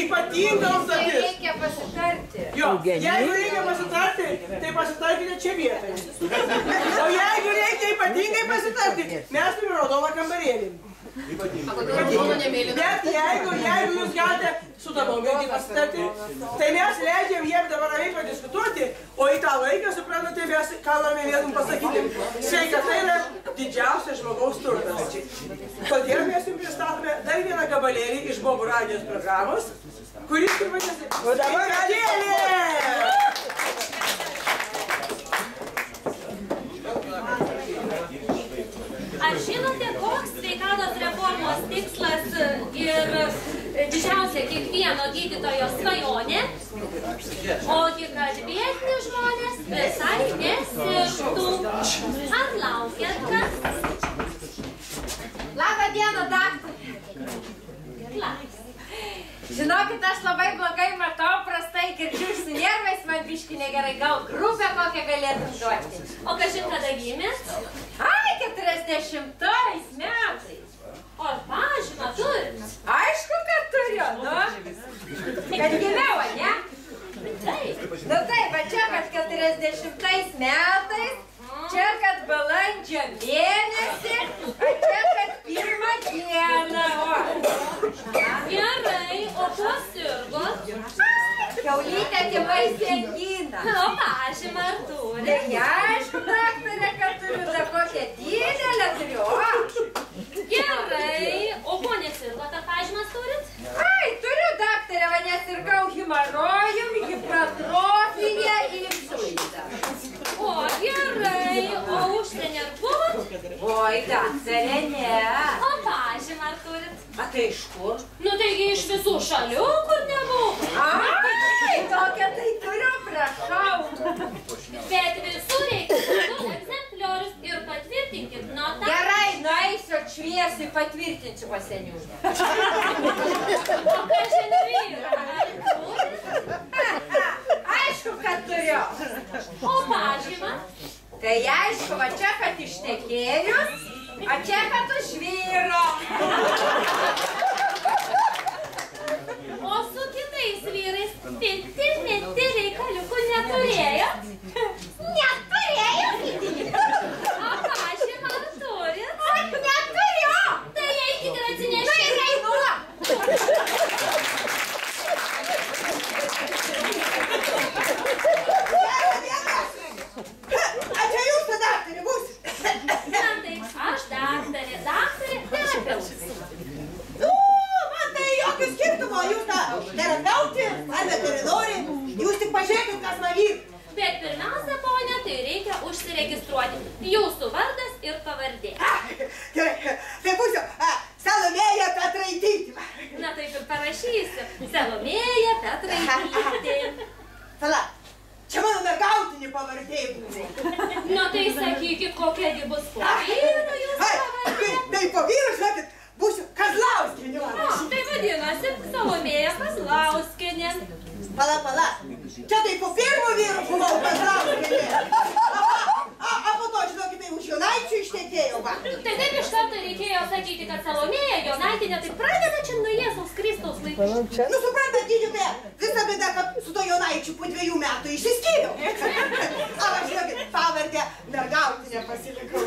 ypatinga užduotis. Reikia pasitarti. Jo, jeigu reikia pasitarti, tai pasitarkite čia vietoje. O jeigu reikia ypatingai pasitarti, mes turime raudoną kambarėlį. Bet jeigu jūs galite su tavim greitai pasitarti, tai mes leidžiam jiem dabar ramiai padiskutuoti, o į tą laiką, suprantate, mes ką norėtum pasakyti. Sveikata yra didžiausias žmogaus turtas. Todėl mes jums pristatome dar vieną gabalėlį iš Bobų radijos programos, kuris ir vadinasi Sveikatėlė! Ar žinote, koks sveikatos reformos tikslas ir didžiausia kiekvieno gydytojo svajonė? Ogi kad vietiniai žmonės visai nesirgtų. Ar laukiat, kad? Labą dieną, daktarė. Žinokit, aš labai blogai matau, prastai girdžiu su nervais, man biški negerai, gal grupę kokią galėtum duoti. O kažin kada gimėt? Ai, 40 metais. O ar pažymą turit? Aišku, kad turiu, nu. Kad gimiau, ne? Taip. Nu taip, va čia, kad 40 metais, čia, kad balandžio mėnesį, o čia, kad 1 dieną, o. Gerai, o kuo sirgot? Kiaulytė tėvais angina. O pažymą ar turit? Tai aišku, daktarė, kad turiu, da kokią didelę turiu, o. Gerai, o ko nesirgot, ar pažymas turit? Ai, turiu, daktarė, va nesirgau himarojum, hipertrofinė insultą. O gerai, o užsienį ar buvot? Oi, daktarė, ne. O pažymą ar turit? A tai iš kur? Nu taigi iš visų šalių, kur nebuvo. Ai, tokią tai turiu, prašau. Bet visų reikia egzempliorius ir patvirtinkit notą. Gerai, nueisiu šviesiai patvirtinsiu pas seniūną. O kažin vyrą, ar turit? Aišku, kad turiu. O pažymą? Tai aišku, va čia, kad ištekėjus, o čia, kad už vyro. O su kitais vyrais pikti, meti reikaliukų neturėjot? Neturėjau. O pažymą ar turit? O neturiu. Tai eikit ir atsineškit. A čia jūs ta daktarė būsit? Na taip, aš daktarė, terapeutė. Man tai jokio skirtumo, jūs ta terapeutė ar veterinorė, jūs tik pažiūrėkit, kas man vyk. Bet pirmiausia, ponia, tai reikia užsiregistruoti. Jūsų vardas ir pavardė. Gerai, tai būsiu Salomėja Petraitytė. Na taip ir parašysiu. Salomėja Petraitytė. Pala, čia mano mergautinė pavardė buvo. Na tai sakykit, kokiagi bus po vyru jūsų pavardė. Tai po vyru, žinokit, būsiu Kazlauskienė. O, tai vadinasi Salomėja Kazlauskienė. Pala, čia tai po pirmo vyru buvau Kazlauskienė. A po to, žinokit, tai už Jonaičių ištekėjau, va. Tai taip iš karto reikėjo sakyti, kad Salomėja Jonaitinė tai pradeda čia nuo Jėzaus Kristaus laikų. Nu, suprantat, gydytoja, visa bėda, kad su to Jonaičiu po 2 metų išsiskyriau. A, va, žinokit, pavardę mergautinę pasilikau.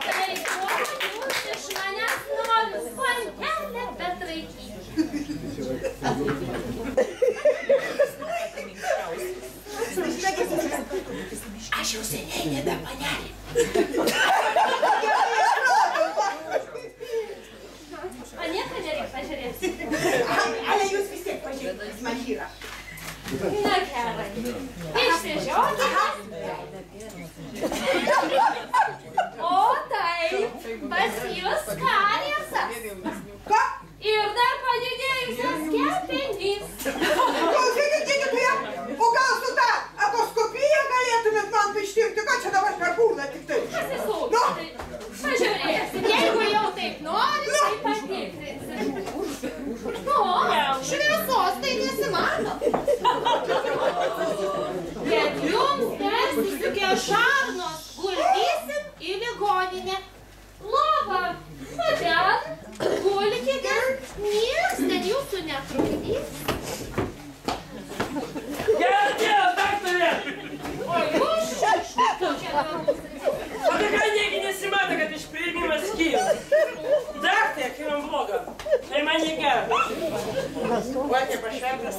Tai ko jūs iš manęs norit, panelė Petraitytė? Aš jau seniai nebe panelė. A nieko nereik pažiūrėti. Ale jūs vis tiek pažiūrėtumės man yra. Na gerai. Išsižiokite. O taip, pas jūs kariesas. Ką? Ir dar padidėjusios kepenys. Klausykit, gydytoja, o gal su ta echoskopija galėtumėt man ištirti, ką čia dabar per būna tik tai? Pasisūkite. Pažiūrėsim, jeigu jau taip nori, tai patikrinsim. O, šviesos tai nesimato. Bet jums persisukę žarnos, guldysim į ligoninę. Lova, netrukdys. Gerą dieną, daktarė! O jūs šeštų čia galbūt. O tai ką negi nesimato, kad iš priėmimas skyrius? Daktarė, kai man bloga, tai man negera. Vatė pašventas.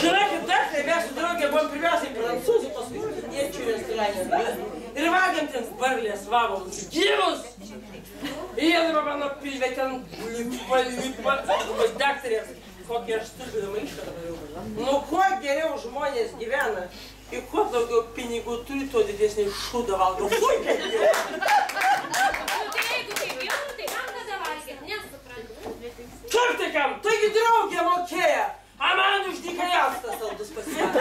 Žinokit, daktarė, mes su draugė buvom pirmiausiai prancūzų, paskui niečių restorane. Ir valgėm ten varlės vabalus, gyvus. Ir jie dabar mano pilvė ten lipa. Daktarė, kokį aš turbiną maišką dabar jau. Nu, kuo geriau žmonės gyvena ir kuo daugiau pinigų turi, tuo didesnį šūdą valgo. Fui, kaip jau. Nu, tai jeigu taip jau, tai kam tada valgėt? Nesuprantu. Kaip tai kam? Taigi draugė mokėja. A man už dykajastą saldus pasiekė.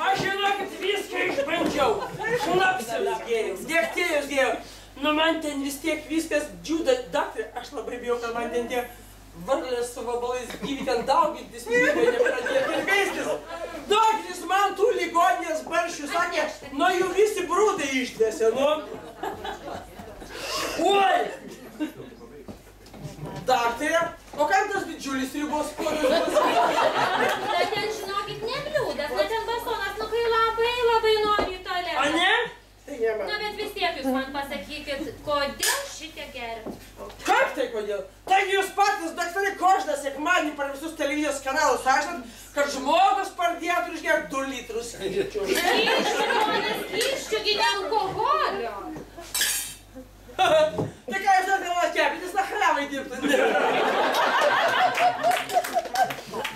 Aš žinokit viską išbandžiau. Šnapselius gėjau, dėktėjus gėjau. Nu man ten vis tiek viskas džiūda. Daktarė, aš labai bijau, kad man ten tie varlės su vabalais gyvi ten daugintis, viskai nepradėjo ir veistis. Daugintis man tų ligoninės barščių, sakė, nuo jų visi brūdai išdėsė, nu. Oi! Daktarė, o kam tas didžiulis ribos puodas pasakė? Bet ten, žinokit, nebliūdas, bet ten bastonas, nu kai labai nori į tualetą. A ne? Tai ne man. Na, bet vis tiek jūs man pasakykit, kodėl šitiek geria? Kaip tai kodėl? Taigi jūs patys, daktarė, koždą sekmadienį per visus televizijos kanalus aiškinat, kad žmogus pardėtų išgert 2 litrus skysčių. Skysčių, ponas, skysčių, gi ne alkoholio. Tai ką jūs galvoja kepintis, na chrevai dirbtų.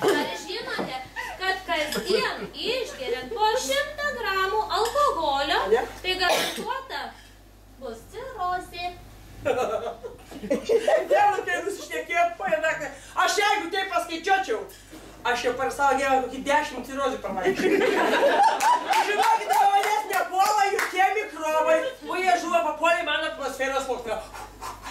Ar žinote, kad kasdien išgeriant po 100 gramų alkoholio, tai garantuota bus cirozė. Dėl kai nusišnekėjot, ponia daktarė, aš jeigu tai paskaičiuočiau, aš jau per savo gyvenimą kokį 10 cirozių pavaičiau. Žinokite, manęs nepuola jokie mikrobai, o jie žuvo papuolė man atmosferos sluoksnio.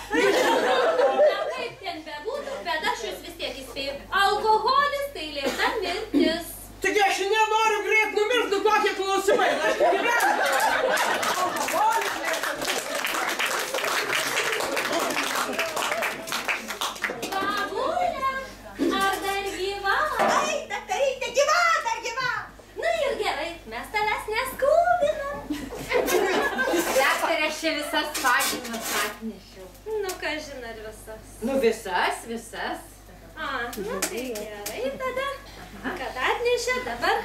Na kaip ten bebūtų, bet aš jūs vis tiek įspėju. Alkoholis tai lėta mirtis. Taigi aš nenoriu greit numirti, nu kokie klausimai, aš gyvenu. Alkoholis lėta mirtis. Babulė, ar dar gyva? Ai, daktarytė, gyva, dar gyva. Na ir gerai, mes tavęs neskubinam. Daktarė, aš čia visas pažymas atnešiau. Nu, kažin ar visas. Nu, visas. A, nu tai gerai tada, kad atnešė, dabar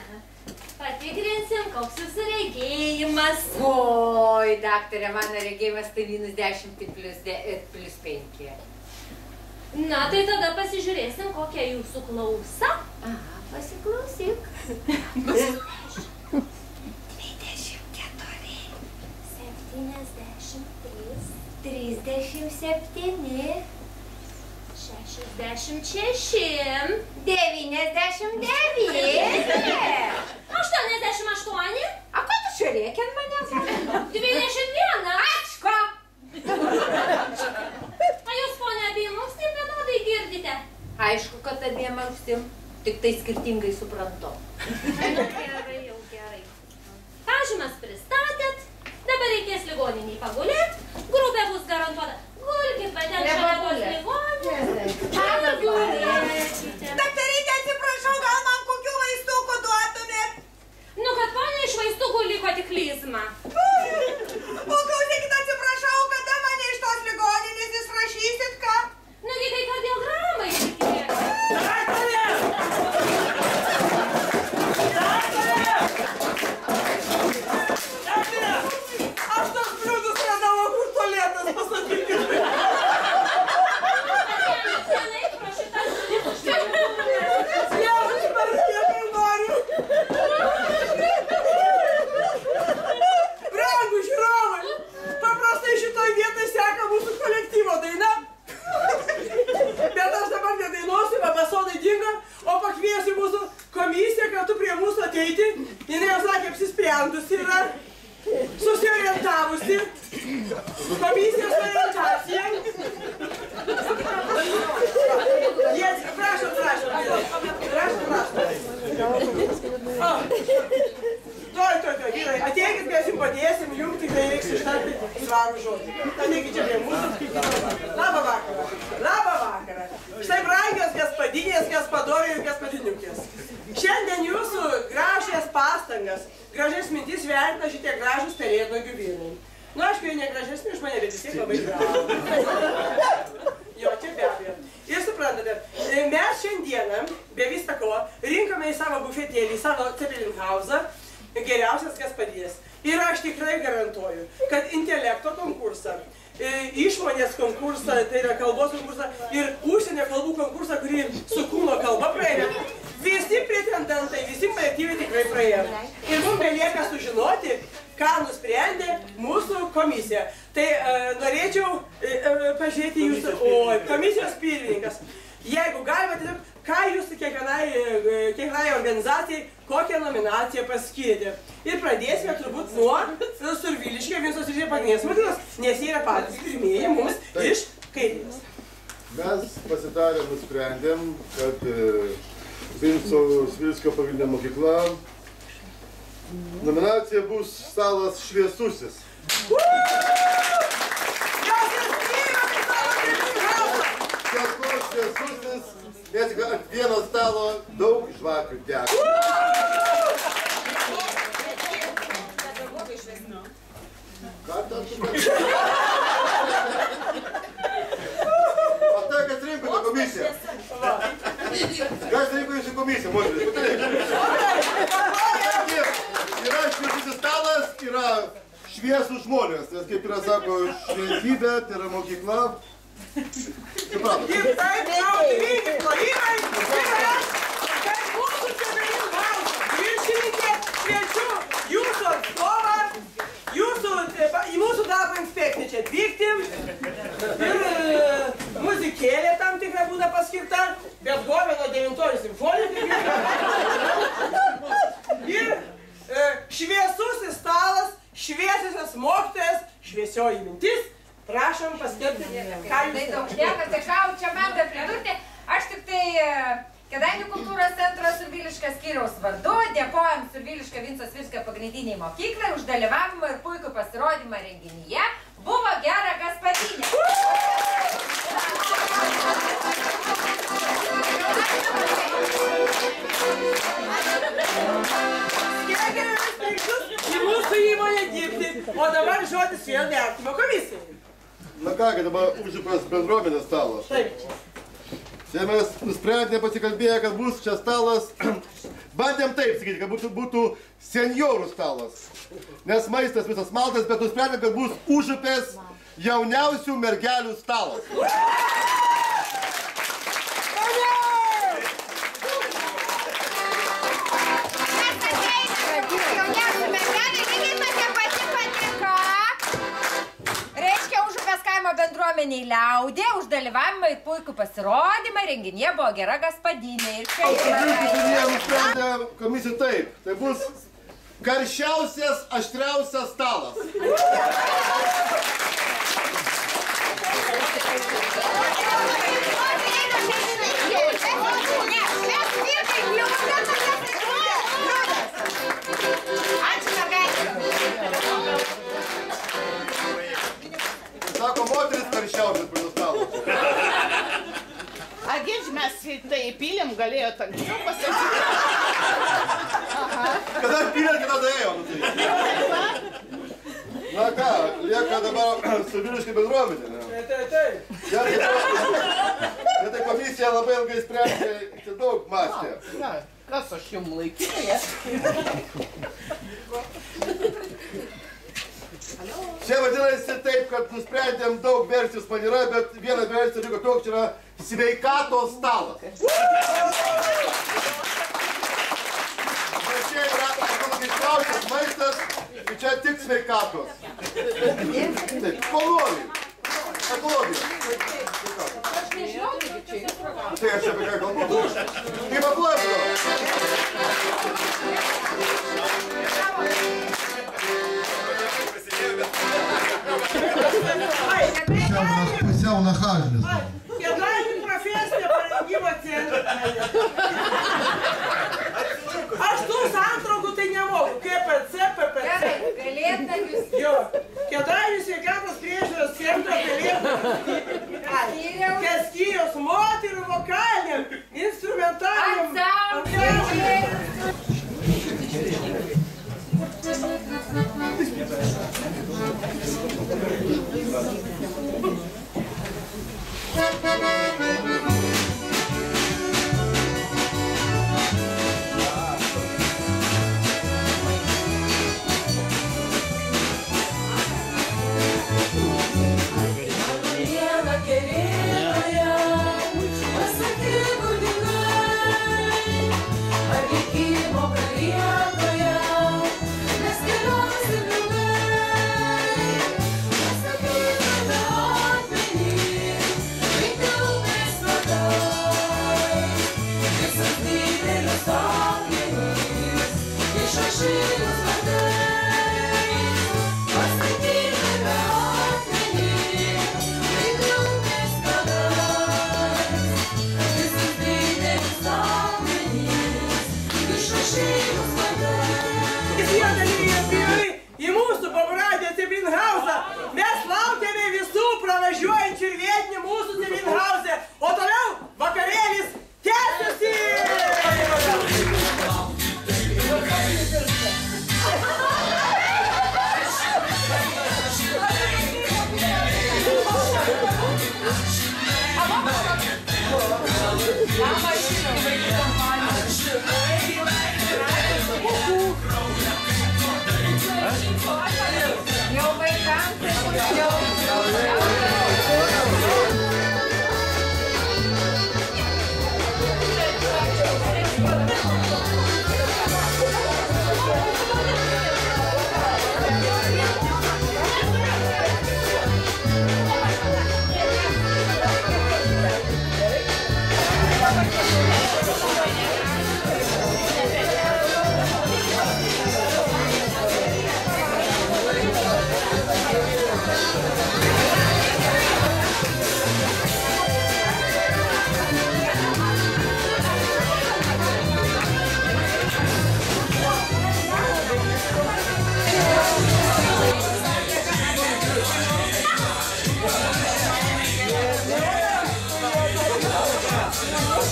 patikrinsim, koks jūsų regėjimas. Oi, daktarė, mano regėjimas tai -10 plus 5. Na, tai tada pasižiūrėsim, kokia jūsų klausa. Aha, pasiklausyk. 24, 73, 37, 66, 99. 88, A ko tu čia rėki ant manęs? 21. Ačko! A jūs, ponia, abiem ausim vienodai girdite? Aišku, kad abiem ausim, tik tai skirtingai suprantu. Gerai, jau gerai. Pažymas pristatėt, dabar reikės ligoniniai pagulėt, grupė bus garantuota. Gulkit, bet ten šalia bus ligoninės. Pagulėkite. Daktarytė, atsiprašau, gal man kokių vaistukų duotumėt? Nu, kad ponia iš vaistukų liko tik klizma. O klausykit, atsiprašau, kada mane iš tos ligoninės išrašysit, ką? Nugi kai kardiogramą išsikėlė. Daktarė! Daktarė! Daktarė! Aš tos bliūdus radau, kur tualetas pasakykit. Senai pro šitą žodį. Jėzus, per kiek noriu. Brangų žiūrovai, paprastai šitoj vietoj seka mūsų kolektyvo daina. Bet aš dabar nedainuosiu, basonai dingo, o pakviesiu mūsų komisiją kartu prie mūsų ateiti. Jinai jau sakė, apsisprendusi yra, susiorientavusi. Komisijos orientacija. Prašom. Tuoj, vyrai, ateikit, mes jums padėsim, jums tikrai reiks ištarti svarų žodį. Taigi čia prie mūsų. Labą vakarą. Labą vakarą. Štai brangios gaspadinės, gaspadoriai ir gaspadiniukės. Šiandien jūsų gražias pastangas, gražias mintis vertina šitie gražus pelėdnagių vyrai. Nu, aišku, jie negražesni iš mane, bet vis tiek labai gražūs. Jo, čia be abejo. Ir suprantate, mes šiandieną, be viso ko, rinkome į savo bufetėlį, į savo Cepelinhausą geriausias gaspadijas. Ir aš tikrai garantuoju, kad intelekto konkursą, išmonės konkursą, tai yra kalbos konkursą ir užsienio kalbų konkursą, kurį su kūno kalba praėjo, visi pretendentai, visi kolektyvai tikrai praėjo. Ir mums belieka sužinoti, ką nusprendė mūsų komisija. Tai norėčiau pažiūrėti jūsų, komisijos pirmininkas. Jeigu galima, tiesiog, ką jūs kiekvienai organizacijai, kokią nominaciją paskyrėte. Ir pradėsime turbūt nuo Surviliškio Vincos ir pagrindinės mokyklos, nes jie yra patys pirmieji mums iš kairės. Mes pasitarę nusprendėm, kad Vincos Surviliškio pagrindinė mokykla nominacija bus stalas šviesusis. Dėl ko šviesusis, nes ant vieno stalo daug žvakių dega. Ką tą tu pasakė? O tai, kas rinko tą komisiją? Kas rinko jūsų komisiją, moteris? Yra šviesusis stalas, yra šviesūs žmonės, nes kaip yra sako, šviesybė, tai yra mokykla. Supratom. Ir taip, naudingi plojimai, kad mūsų Cepelinhausą viršininkė kviečiu jūsų atstovą, į mūsų darbo inspekciją čia atvykti. Ir muzikėlė tam tikra būna paskirta, Bethoveno 9 simfonija. Ir šviesusis stalas, šviesiosios mokytojas, šviesioji mintis. Prašom paskelbti, ką jūs... Tai daug šneka, tai ką čia man dar pridurti. Aš tik tai Kėdainių kultūros centro Surviliškio skyriaus vardu dėkojam Surviliškio Vinco Svirskio pagrindiniai mokyklai už dalyvavimą ir puikų pasirodymą renginyje. Buvo gera gaspadinė. Skėgiamės pirktus į mūsų įmonę dirbti, o dabar žodis vėl vertimo komisijai. Na ką, kad dabar užupės bendruomenės stalas. Taip. Čia mes nusprendėme pasikalbėję, kad bus čia stalas, bandėm taip sakyti, kad būtų senjorų stalas. Nes maistas visas maltas, bet nusprendėm, kad bus užupės jauniausių mergelių stalas. Bendruomeniai liaudė už dalyvavimą ir puikų pasirodymą, renginyje buvo gera gaspadinė. Renginyje nusprendė komisija taip, tai bus karščiausias, aštriausias stalas. Sako, moteris karščiausias prie stalo. Agėdž mes tai įpylėm, galėjo anksčiau pasakyti. Kada įpylėm, kada daėjo. Na ką, lieka dabar Surviliškio bendruomenė. Tai komisija labai ilgai sprendė, čia daug mąstė. Na, kas aš jums laikinėje? Čia vadinasi taip, kad nusprendėm daug versijos man yra, bet viena versija liko toks, čia yra sveikatos stalas. Čia yra ekologiškiausias maistas, tai čia tik sveikatos. Taip, ekologija. Aš nežinau, tai čia programa. Tai aš apie ką kalbu. Kaip aplaido. Pusiau nahalinis. Kėdainių profesinio parengimo centras. Aš tų santraukų tai nemoku. KPC, PPC. Gerai, galėtumėt jūs... Jo. Kėdainių sveikatos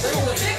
Tai jau